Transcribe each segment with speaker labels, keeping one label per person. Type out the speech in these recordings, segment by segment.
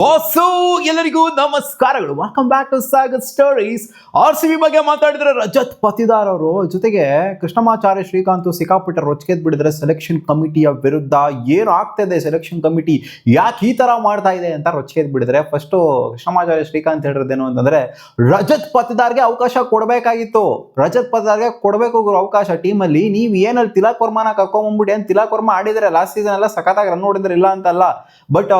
Speaker 1: ಹೊಸು ಎಲ್ಲರಿಗೂ ನಮಸ್ಕಾರಗಳು. Welcome back to Sagar stories. RCB ಬಗ್ಗೆ ಮಾತಾಡಿದ್ರೆ ರಜತ್ ಪತಿದಾರ್ ಅವರು ಜೊತೆಗೆ ಕೃಷ್ಣಮಾಚಾರ್ಯ ಶ್ರೀಕಾಂತ್ ಸಿಕ್ಕಾಪಟ್ಟೆ ರೊಚ್ಕೆದ್ ಬಿಡಿದ್ರೆ ಸೆಲೆಕ್ಷನ್ ಕಮಿಟಿಯ ವಿರುದ್ಧ ಏನು ಆಗ್ತಾ ಇದೆ, ಸೆಲೆಕ್ಷನ್ ಕಮಿಟಿ ಯಾಕೆ ಈ ತರ ಮಾಡ್ತಾ ಇದೆ ಅಂತ ರೊಚ್ಕೆದ್ ಬಿಡಿದ್ರೆ ಫಸ್ಟ್ ಕೃಷ್ಣಮಾಚಾರ್ಯ ಶ್ರೀಕಾಂತ್ ಹೇಳಿರೋದೇನು ಅಂತಂದ್ರೆ ರಜತ್ ಪತಿದಾರ್ಗೆ ಅವಕಾಶ ಕೊಡಬೇಕಾಗಿತ್ತು. ರಜತ್ ಪತಿದಾರ್ಗೆ ಕೊಡಬೇಕು ಅವಕಾಶ ಟೀಮಲ್ಲಿ. ನೀವು ಏನಲ್ಲಿ ತಿಲಕ್ ವರ್ಮನ ಕರ್ಕೊಂಡ್ಬಂದ್ಬಿಟ್ಟು ಏನು ತಿಲಕ್ ವರ್ಮ ಆಡಿದ್ರೆ ಲಾಸ್ಟ್ ಸೀಸನ್ ಎಲ್ಲ ಸಖತ್ತಾಗಿ ರನ್ ನೋಡಿದ್ರೆ ಇಲ್ಲ ಅಂತಲ್ಲ, ಬಟ್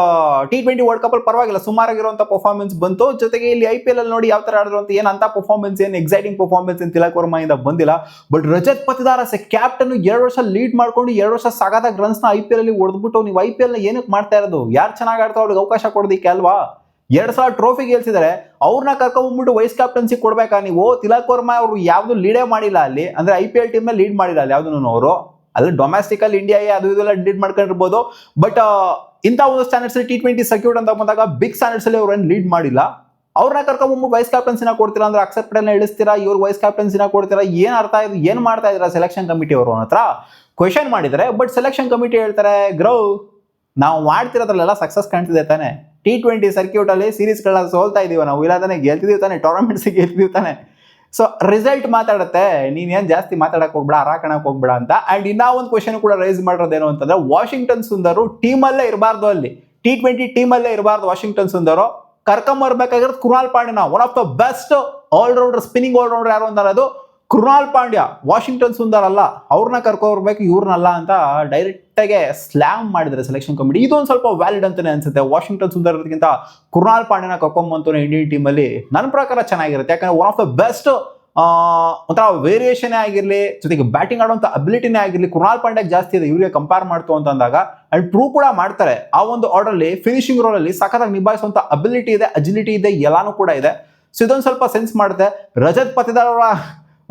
Speaker 1: T20 ವರ್ಲ್ಡ್ ಕಪ್ ಅಲ್ಲಿ ಪರವಾಗಿಲ್ಲ ಸುಮಾರಾಗಿರುವಂತ ಪರ್ಫಾರ್ಮೆನ್ಸ್ ಬಂತು. ಜೊತೆಗೆ ಇಲ್ಲಿ IPL ಅಲ್ಲಿ ನೋಡಿ ಯಾವ ತರ ಆಡಿದ್ರು ಅಂತ ಏನು ಅಂತ ಪರ್ಫಾರ್ಮೆನ್ಸ್ ಏನು ಎಕ್ಸೈಟಿಂಗ್ ಪರ್ಫಾರ್ಮೆನ್ಸ್ ಏನು ತಿಲಕ್ ವರ್ಮ ಇಂದ ಬಂದಿಲ್ಲ. ಬಟ್ ರಜತ್ ಪತಿದಾರ್ ಕ್ಯಾಪ್ಟನ್ 2 ವರ್ಷ ಲೀಡ್ ಮಾಡ್ಕೊಂಡು 2 ವರ್ಷ ಸಾಗಾದಾಗ ರನ್ಸ್ ನ IPL ಅಲ್ಲಿ ಹೊಡೆದ್ಬಿಟ್ಟು ನೀವು IPL ನ ಏನಕ್ಕೆ ಮಾಡ್ತಾ ಇರೋದು? ಯಾರು ಚೆನ್ನಾಗಿ ಆಡ್ತಾ ಅವ್ರಿಗೆ ಅವಕಾಶ ಕೊಡೋದಿಕ್ಕೆ ಅಲ್ವಾ? 2 ಸಲ ಟ್ರೋಫಿ ಗೆಲ್ಸಿದ್ದಾರೆ, ಅವ್ರನ್ನ ಕರ್ಕೊಂಡ್ಬಿಟ್ಟು ವೈಸ್ ಕ್ಯಾಪ್ಟನ್ಸಿ ಕೊಡ್ಬೇಕಾ ನೀವು? ತಿಲಕ್ ವರ್ಮ ಅವರು ಯಾವ್ದು ಲೀಡೇ ಮಾಡಿಲ್ಲ ಅಲ್ಲಿ, ಅಂದ್ರೆ IPL ಟೀಮ್ ನಲ್ಲಿ ಲೀಡ್ ಮಾಡಿಲ್ಲ ಅಲ್ಲಿ ಯಾವ್ದು ಅವರು. ಅಲ್ಲಿ ಡೊಮೆಸ್ಟಿಕ್ ಅಲ್ಲಿ ಇಂಡಿಯಾ ಅದು ಇದೆಲ್ಲ ಲೀಡ್ ಮಾಡ್ಕೊಂಡಿರ್ಬೋದು, ಬಟ್ ಇಂಥ ಒಂದು ಸ್ಟ್ಯಾಂಡರ್ಡ್ಸ್ T20 ಸರ್ಕ್ಯೂಟ್ ಅಂತ ಬಂದಾಗ ಬಿಗ್ ಸ್ಟ್ಯಾಂಡರ್ಡ್ಸ್ ಅಲ್ಲಿ ಅವ್ರೇನು ಲೀಡ್ ಮಾಡಿಲ್ಲ. ಅವ್ರನ್ನ ಕರ್ಕೊಂಡ್ಬಂದ್ಬಿಟ್ಟು ವೈಸ್ ಕ್ಯಾಪ್ಟನ್ಸಿನ ಕೊಡ್ತೀರಾ ಅಂದ್ರೆ ಅಕ್ಸೆಪ್ಟೆಡ್ ಇಳಿಸ್ತೀರಾ, ಇವ್ರು ವೈಸ್ ಕ್ಯಾಪ್ಟನ್ಸಿನ ಕೊಡ್ತೀರಾ, ಏನ್ ಅರ್ಥ ಇದು? ಏನ್ ಮಾಡ್ತಾ ಇದ್ದೀರಾ ಸೆಲೆಕ್ಷನ್ ಕಮಿಟಿ ಅವರು ಹತ್ರ ಕ್ವೆಶನ್ ಮಾಡಿದರೆ. ಬಟ್ ಸೆಲೆಕ್ಷನ್ ಕಮಿಟಿ ಹೇಳ್ತಾರೆ ಗ್ರೌ ನಾವು ಮಾಡ್ತಿರೋದ್ರಲ್ಲೆಲ್ಲ ಸಕ್ಸಸ್ ಕಾಣ್ತಿದೆ ತಾನೆ. T20 ಸರ್ಕ್ಯೂಟ್ ಅಲ್ಲಿ ಸೀರೀಸ್ಗಳನ್ನ ಸೋಲ್ತಾ ಇದೀವಿ ನಾವು, ಇಲ್ಲ ತಾನೆ ಗೆಲ್ತಿದೀವಿ ತಾನೆ, ಟೂರ್ನಮೆಂಟ್ಸ್ ಗೆಲ್ತಿದೀವಿ ತಾನೆ. ಸೊ ರಿಸಲ್ಟ್ ಮಾತಾಡುತ್ತೆ, ನೀನೇನ್ ಜಾಸ್ತಿ ಮಾತಾಡಕ್ ಹೋಗ್ಬೇಡ, ಹರಾಕಣಕ್ ಹೋಗ್ಬೇಡ ಅಂತ. ಅಂಡ್ ಇನ್ನ ಒಂದು ಕ್ವೆಶನ್ ಕೂಡ ರೈಸ್ ಮಾಡಿರೋದೇನು ಅಂತಂದ್ರೆ ವಾಷಿಂಗ್ಟನ್ ಸುಂದರ್ ಟೀಮಲ್ಲೇ ಇರಬಾರ್ದು, ಅಲ್ಲಿ T20 ಟೀಮಲ್ಲೇ ಇರಬಾರ್ದು ವಾಷಿಂಗ್ಟನ್ ಸುಂದರ್. ಕರ್ಕೊಂಬರ್ಬೇಕಾಗಿರೋದು ಕೃಣಾಲ್ ಪಾಂಡ್ಯನ, one of the best allrounder, spinning allrounder ಯಾರು ಅಂದ್ರೆ ಅದು ಕೃಣಾಲ್ ಪಾಂಡ್ಯ, ವಾಷಿಂಗ್ಟನ್ ಸುಂದರ್ ಅಲ್ಲ. ಅವ್ರನ್ನ ಕರ್ಕೊಬರ್ಬೇಕು ಇವ್ರನ್ನಲ್ಲ ಅಂತ ಡೈರೆಕ್ಟ್ ಆಗಿ ಸ್ಲ್ಯಾಮ್ ಮಾಡಿದ್ರೆ ಸೆಲೆಕ್ಷನ್ ಕಮಿಟಿ. ಇದೊಂದು ಸ್ವಲ್ಪ ವ್ಯಾಲಿಡ್ ಅಂತಾನೆ ಅನ್ಸುತ್ತೆ. ವಾಷಿಂಗ್ಟನ್ ಸುಂದರ್ಗಿಂತ ಕೃಣಾಲ್ ಪಾಂಡ್ಯನ ಕರ್ಕೊಂಬಂತು ಇಂಡಿಯನ್ ಟೀಮ್ ಅಲ್ಲಿ ನನ್ನ ಪ್ರಕಾರ ಚೆನ್ನಾಗಿರುತ್ತೆ. ಯಾಕಂದ್ರೆ ಒನ್ ಆಫ್ ದ ಬೆಸ್ಟ್ ಒಂಥರ ವೇರಿಯೇಷನ್ ಆಗಿರ್ಲಿ, ಜೊತೆಗೆ ಬ್ಯಾಟಿಂಗ್ ಆಡುವಂತ ಅಬಿಲಿಟಿನೇ ಆಗಿರ್ಲಿ ಕೃಣಾಲ್ ಪಾಂಡ್ಯಕ್ಕೆ ಜಾಸ್ತಿ ಇದೆ ಇವ್ರಿಗೆ ಕಂಪೇರ್ ಮಾಡ್ತು ಅಂತ ಅಂದಾಗ. ಅಂಡ್ ಪ್ರೂವ್ ಕೂಡ ಮಾಡ್ತಾರೆ ಆ ಒಂದು ಆರ್ಡರ್ ಅಲ್ಲಿ, ಫಿನಿಶಿಂಗ್ ರೋಲ್ ಅಲ್ಲಿ ಸಖತ್ತಾಗಿ ನಿಭಾಯಿಸುವಂತ ಅಬಿಲಿಟಿ ಇದೆ, ಅಜಿಲಿಟಿ ಇದೆ, ಎಲ್ಲಾನು ಕೂಡ ಇದೆ. ಸೊ ಇದೊಂದು ಸ್ವಲ್ಪ ಸೆನ್ಸ್ ಮಾಡುತ್ತೆ. ರಜತ್ ಪತಿದಾರ್ ಅವರ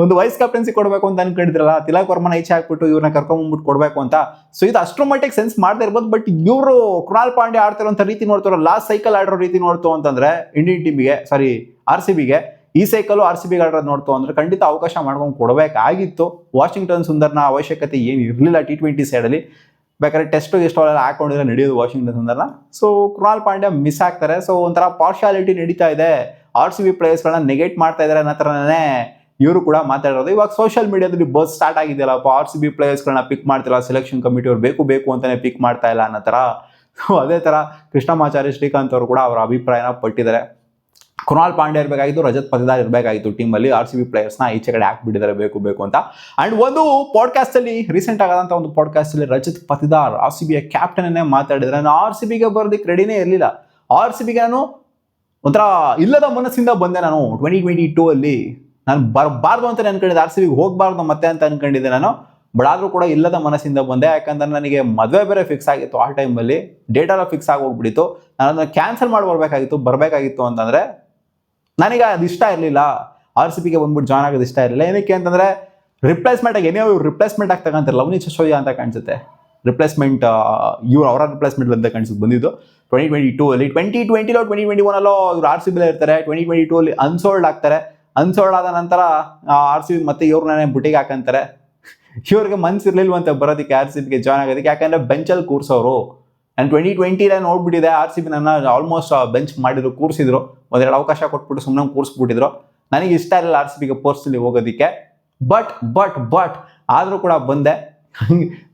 Speaker 1: ಒಂದು ವೈಸ್ ಕ್ಯಾಪ್ಟನ್ಸಿ ಕೊಡಬೇಕು ಅಂತ ಅನ್ಕೊಂಡಿದ್ರಲ್ಲ, ತಿಲಕ್ ವರ್ಮನ ಈಚೆ ಹಾಕ್ಬಿಟ್ಟು ಇವ್ರನ್ನ ಕರ್ಕೊಂಡ್ಬಿಟ್ಟು ಕೊಡಬೇಕು ಅಂತ. ಸೊ ಇದು ಅಷ್ಟರ ಮಟ್ಟಿಗೆ ಸೆನ್ಸ್ ಮಾಡದೇ ಇರ್ಬೋದು. ಬಟ್ ಇವರು ಕೃಣಾಲ್ ಪಾಂಡ್ಯ ಆಡ್ತಿರೋಂಥ ರೀತಿ ನೋಡ್ತಾರೋ, ಲಾಸ್ಟ್ ಸೈಕಲ್ ಆಡಿರೋ ರೀತಿ ನೋಡ್ತು ಅಂತಂದ್ರೆ ಇಂಡಿಯನ್ ಟೀಮಿಗೆ, ಸಾರಿ RCBಗೆ ಈ ಸೈಕಲ್ RCBಗೆ ಆಡೋದು ನೋಡ್ತು ಅಂದ್ರೆ ಖಂಡಿತ ಅವಕಾಶ ಮಾಡ್ಕೊಂಡು ಕೊಡಬೇಕಾಗಿತ್ತು. ವಾಷಿಂಗ್ಟನ್ ಸುಂದರ್ನ ಅವಶ್ಯಕತೆ ಏನು ಇರಲಿಲ್ಲ T20 ಸೈಡಲ್ಲಿ. ಬೇಕಾದ್ರೆ ಟೆಸ್ಟ್ ಎಲ್ಲ ಹಾಕೊಂಡಿದ್ರೆ ನಡೆಯೋದು ವಾಷಿಂಗ್ಟನ್ ಸುಂದರ್ನ. ಸೊ ಕೃಣಾಲ್ ಪಾಂಡ್ಯ ಮಿಸ್ ಆಗ್ತಾರೆ. ಸೊ ಒಂಥರ ಪಾರ್ಶಾಲಿಟಿ ನಡೀತಾ ಇದೆ, RCB ಪ್ಲೇಯರ್ಸ್ಗಳನ್ನ ನೆಗೆಟ್ ಮಾಡ್ತಾ ಇದ್ದಾರೆ ಅನ್ನೋ ಥರನೇ ಇವರು ಕೂಡ ಮಾತಾಡೋದು. ಇವಾಗ ಸೋಷಿಯಲ್ ಮೀಡಿಯಾದಲ್ಲಿ ಬಸ್ ಸ್ಟಾರ್ಟ್ ಆಗಿದೆಯಲ್ಲಪ್ಪ, RCB ಪ್ಲೇಯರ್ಸ್ಗಳನ್ನ ಪಿಕ್ ಮಾಡ್ತಿಲ್ಲ, ಸೆಲೆಕ್ಷನ್ ಕಮಿಟಿ ಅವ್ರು ಬೇಕು ಅಂತಾನೆ ಪಿಕ್ ಮಾಡ್ತಾ ಇಲ್ಲ ಅನ್ನೋ ಥರ. ಅದೇ ಥರ ಕೃಷ್ಣಮಾಚಾರ್ಯ ಶ್ರೀಕಾಂತ್ ಅವರು ಕೂಡ ಅವರ ಅಭಿಪ್ರಾಯನ ಪಟ್ಟಿದ್ದಾರೆ. ಕೃಣಾಲ್ ಪಾಂಡ್ಯ ಇರಬೇಕಾಗಿತ್ತು, ರಜತ್ ಪತಿದಾರ್ ಇರಬೇಕಾಗಿತ್ತು ಟೀಮಲ್ಲಿ. RCB ಪ್ಲೇಯರ್ಸ್ನ ಈಚೆ ಕಡೆ ಹಾಕ್ಬಿಟ್ಟಿದ್ದಾರೆ ಬೇಕು ಅಂತ. ಅಂಡ್ ಒಂದು ಪಾಡ್ಕಾಸ್ಟ್ ಅಲ್ಲಿ, ರೀಸೆಂಟ್ ಆದಂಥ ಒಂದು ಪಾಡ್ಕಾಸ್ಟ್ ಅಲ್ಲಿ ರಜತ್ ಪತಿದಾರ್ RCBಯ ಕ್ಯಾಪ್ಟನ್ ಮಾತಾಡಿದ್ರೆ, ನಾನು RCBಗೆ ಬರೋದಕ್ಕೆ ರೆಡಿನೇ ಇರಲಿಲ್ಲ. RCBಗೆ ನಾನು ಒಂಥರ ಇಲ್ಲದ ಮನಸ್ಸಿಂದ ಬಂದೆ. ನಾನು 2022 ಅಲ್ಲಿ ನಾನು ಬರಬಾರ್ದು ಅಂತ ಅನ್ಕೊಂಡಿದ್ದೆ, RCBಗೆ ಹೋಗಬಾರ್ದು ಮತ್ತೆ ಅಂತ ಅನ್ಕೊಂಡಿದ್ದೆ ನಾನು. ಬಟ್ ಆದರೂ ಕೂಡ ಇಲ್ಲದ ಮನಸ್ಸಿಂದ ಬಂದೆ. ಯಾಕಂದ್ರೆ ನನಗೆ ಮದುವೆ ಬೇರೆ ಫಿಕ್ಸ್ ಆಗಿತ್ತು ಆ ಟೈಮಲ್ಲಿ, ಡೇಟ್ ಎಲ್ಲ ಫಿಕ್ಸ್ ಆಗಿ ಹೋಗ್ಬಿಟ್ಟಿತ್ತು. ನಾನು ಅದನ್ನ ಕ್ಯಾನ್ಸಲ್ ಮಾಡಿ ಬರಬೇಕಾಗಿತ್ತು ಅಂತಂದ್ರೆ ನನಗೆ ಅದು ಇಷ್ಟ ಇರಲಿಲ್ಲ. RCBಗೆ ಬಂದ್ಬಿಟ್ಟು ಜಾಯ್ನ್ ಆಗೋದು ಇಷ್ಟ ಇರಲಿಲ್ಲ. ಏನಕ್ಕೆ ಅಂತಂದ್ರೆ ರಿಪ್ಲೇಸ್ಮೆಂಟ್ ಆಗಿ ಏನೋ ಇವ್ರು ರಿಪ್ಲೇಸ್ಮೆಂಟ್ ಆಗಿ ತಗೊಂತಾರೆ, ಲವನಿ ಚಶೋಯ ಅಂತ ಕಾಣಿಸುತ್ತೆ ರಿಪ್ಲೇಸ್ಮೆಂಟ್. ಇವ್ರು ಅವರ ರಿಪ್ಲೇಸ್ಮೆಂಟ್ ಅಂತ ಕಾಣಿಸುತ್ತೆ ಬಂದಿದ್ದು 2022 ಅಲ್ಲಿ. 2020 2021 ಅಲ್ಲೋ ಇವ್ರು RCB ಇರ್ತಾರೆ. 2022 ಅಲ್ಲಿ ಅನ್ಸೋಲ್ಡ್ ಆಗ್ತಾರೆ. ಅನ್ಸೋಲ್ಡ್ ಆದ ನಂತರ RCB ಮತ್ತೆ ಇವ್ರನ್ನೇ ಬುಟ್ಟಿಗೆ ಹಾಕಂತಾರೆ. ಇವ್ರಿಗೆ ಮನ್ಸಿರ್ಲಿಲ್ವಂತೆ ಬರೋದಕ್ಕೆ RCBಗೆ ಜಾಯ್ನ್ ಆಗೋದಕ್ಕೆ, ಯಾಕಂದ್ರೆ ಬೆಂಚಲ್ಲಿ ಕೂರ್ಸೋರು. ನಾನು 2020 ನೋಡ್ಬಿಟ್ಟಿದೆ, RCB ನನ್ನ ಆಲ್ಮೋಸ್ಟ್ ಬೆಂಚ್ ಮಾಡಿದ್ರು, ಕೂರಿಸಿದ್ರು, ಒಂದೆರಡು ಅವಕಾಶ ಕೊಟ್ಬಿಟ್ಟು ಸುಮ್ಮನೆ ಕೂರಿಸ್ಬಿಟ್ಟಿದ್ರು. ನನಗೆ ಇಷ್ಟ ಇರಲಿಲ್ಲ RCBಗೆ ಪರ್ಸ್ನಲಿ ಹೋಗೋದಕ್ಕೆ. ಬಟ್ ಆದರೂ ಕೂಡ ಬಂದೆ,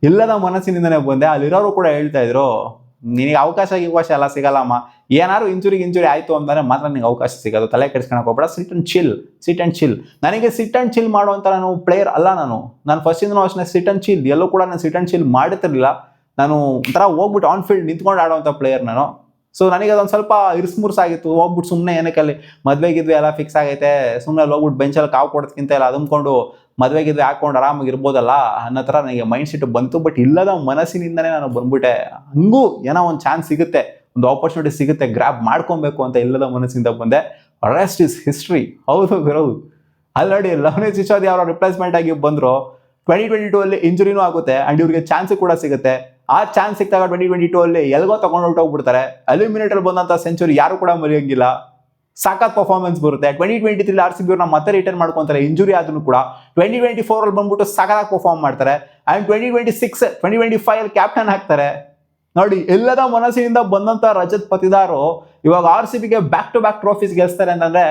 Speaker 1: ಇಲ್ಲದ ಮನಸ್ಸಿನಿಂದನೇ ಬಂದೆ. ಅಲ್ಲಿರೋರು ಕೂಡ ಹೇಳ್ತಾ ಇದ್ರು ನಿನಗೆ ಅವಕಾಶ ಎಲ್ಲ ಸಿಗಲ್ಲಮ್ಮ, ಏನಾದ್ರು ಇಂಜುರಿ ಆಯಿತು ಅಂತಂದರೆ ಮಾತ್ರ ನಿನಗೆ ಅವಕಾಶ ಸಿಗೋದು, ತಲೆ ಕೆಡಿಸ್ಕೊಳಕ್ಕೆ ಹೋಗ್ಬೇಡ, ಸಿಟ್ ಆ್ಯಂಡ್ ಚಿಲ್. ನನಗೆ ಸಿಟ್ ಆ್ಯಂಡ್ ಚಿಲ್ ಮಾಡುವಂಥ ನಾನು ಪ್ಲೇಯರ್ ಅಲ್ಲ. ನಾನು ಫಸ್ಟಿಂದನೂ ಅಷ್ಟೇ ಸಿಟ್ ಆ್ಯಂಡ್ ಚಿಲ್, ಎಲ್ಲೂ ಕೂಡ ನಾನು ಸಿಟ್ ಆ್ಯಂಡ್ ಚಿಲ್ ಮಾಡ್ತಿರ್ಲಿಲ್ಲ. ನಾನು ಒಂಥರ ಹೋಗ್ಬಿಟ್ಟು ಆನ್ ಫೀಲ್ಡ್ ನಿಂತ್ಕೊಂಡು ಆಡೋವಂಥ ಪ್ಲೇಯರ್ ನಾನು. ಸೊ ನನಗೆ ಅದೊಂದು ಸ್ವಲ್ಪ ಇರ್ಸ್ಮುರ್ಸಾಗಿತ್ತು. ಹೋಗ್ಬಿಟ್ಟು ಸುಮ್ಮನೆ ಏನಕ್ಕಲ್ಲಿ ಮದುವೆಗಿದ್ವಿ ಎಲ್ಲ ಫಿಕ್ಸ್ ಆಗೈತೆ, ಸುಮ್ಮನೆ ಹೋಗ್ಬಿಟ್ಟು ಬೆಂಚಲ್ಲಿ ಕಾವು ಕೊಡೋದಕ್ಕಿಂತ ಎಲ್ಲ ಅದಂದ್ಕೊಂಡು ಮದುವೆಗಿದ್ವಿ ಹಾಕೊಂಡು ಆರಾಮಾಗಿ ಇರ್ಬೋದಲ್ಲ ಅನ್ನೋ ಥರ ನನಗೆ ಮೈಂಡ್ ಸೆಟ್ ಬಂತು. ಬಟ್ ಇಲ್ಲದ ಮನಸ್ಸಿನಿಂದನೇ ನಾನು ಬಂದ್ಬಿಟ್ಟೆ. ಹಂಗೂ ಏನೋ ಒಂದು ಚಾನ್ಸ್ ಸಿಗುತ್ತೆ, ಒಂದು ಆಪರ್ಚುನಿಟಿ ಸಿಗುತ್ತೆ, ಗ್ರ್ಯಾಬ್ ಮಾಡ್ಕೊಬೇಕು ಅಂತ ಇಲ್ಲದ ಮನಸ್ಸಿಂದ ಬಂದೆ. Rest is history. ಹೌದು ಆಲ್ರೆಡಿ ಲವನಿ ಸಿಸೋದಿಯಾ ಅವರ ರಿಪ್ಲೇಸ್ಮೆಂಟ್ ಆಗಿ ಬಂದರು. 2022 ಅಲ್ಲಿ ಇಂಜುರಿನೂ ಆಗುತ್ತೆ ಅಂಡ್ ಇವ್ರಿಗೆ ಚಾನ್ಸ್ ಕೂಡ ಸಿಗುತ್ತೆ. ಆ ಚಾನ್ಸ್ ಸಿಕ್ಕಾಗ 2022 ಅಲ್ಲಿ ಎಲ್ಗೋ ತಗೊಂಡು ಹೊರಟೋಗ್ಬಿಡ್ತಾರೆ. ಎಲಿಮಿನೇಟರ್ ಬಂದಂಥ ಸೆಂಚುರಿ ಯಾರು ಕೂಡ ಮರೆಯೋಂಗಿಲ್ಲ, ಸಾಕಾತ್ ಪರ್ಫಾರ್ಮೆನ್ಸ್ ಬರುತ್ತೆ. 2023 RCB ಅವ್ರನ್ನ ಮತ್ತೆ ರಿಟರ್ನ್ ಮಾಡ್ಕೊಂತಾರೆ ಇಂಜುರಿ ಆದ್ರೂ ಕೂಡ. 2024 ಅಲ್ಲಿ ಬಂದ್ಬಿಟ್ಟು ಸಾಕಾಗಿ ಪರ್ಫಾರ್ಮ್ ಮಾಡ್ತಾರೆ. ಅಂಡ್ 2025 ಅಲ್ಲಿ ಕ್ಯಾಪ್ಟನ್ ಹಾಕ್ತಾರೆ. ನೋಡಿ, ಎಲ್ಲದ ಮನಸ್ಸಿನಿಂದ ಬಂದಂತ ರಜತ್ ಪತಿದಾರು ಇವಾಗ RCBಗೆ ಬ್ಯಾಕ್ ಟು ಬ್ಯಾಕ್ ಟ್ರೋಫೀಸ್ ಗೆಲ್ಸ್ತಾರೆ ಅಂತಂದ್ರೆ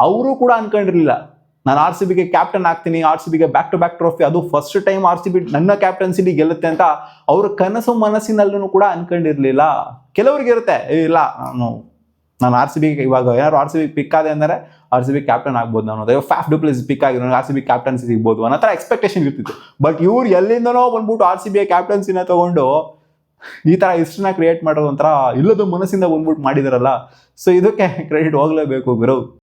Speaker 1: ಅವರು ಕೂಡ ಅನ್ಕೊಂಡಿರ್ಲಿಲ್ಲ ನಾನು RCBಗೆ ಕ್ಯಾಪ್ಟನ್ ಆಗ್ತೀನಿ, RCBಗೆ ಬ್ಯಾಕ್ ಟು ಬ್ಯಾಕ್ ಟ್ರೋಫಿ, ಅದು ಫಸ್ಟ್ ಟೈಮ್ RCB ನನ್ನ ಕ್ಯಾಪ್ಟನ್ಸಿಲಿ ಗೆಲ್ಲುತ್ತೆ ಅಂತ ಅವ್ರ ಕನಸು ಮನಸ್ಸಿನಲ್ಲೂ ಕೂಡ ಅನ್ಕೊಂಡಿರ್ಲಿಲ್ಲ. ಕೆಲವ್ರಿಗೆ ಇರುತ್ತೆ, ಇಲ್ಲ ನಾನು RCBಗೆ ಇವಾಗ ಏನಾದ್ರು RCB ಪಿಕ್ ಆದೆ ಅಂದರೆ RCB ಕ್ಯಾಪ್ಟನ್ ಆಗ್ಬೋದು ನಾನು, ಅದೇ ಫ್ಯಾಫ್ ಡು ಪ್ಲೇಸ್ ಪಿಕ್ ಆಗಿರೋ RCB ಕ್ಯಾಪ್ಟನ್ಸಿ ಸಿಗ್ಬೋದು ಅನ್ನೋ ಥರ ಎಕ್ಸ್ಪೆಕ್ಟೇಷನ್ ಇರ್ತಿತ್ತು. ಬಟ್ ಇವ್ರು ಎಲ್ಲಿಂದನೋ ಬಂದ್ಬಿಟ್ಟು RCB ಕ್ಯಾಪ್ಟನ್ಸಿನ ತಗೊಂಡು ಈ ತರ ಹಿಸ್ಟ್ರಿನ ಕ್ರಿಯೇಟ್ ಮಾಡೋದು ಒಂಥರ ಇಲ್ಲದ ಮನಸ್ಸಿಂದ ಬಂದ್ಬಿಟ್ಟು ಮಾಡಿದಾರಲ್ಲ. ಸೊ ಇದಕ್ಕೆ ಕ್ರೆಡಿಟ್ ಹೋಗ್ಲೇಬೇಕು ಗುರು.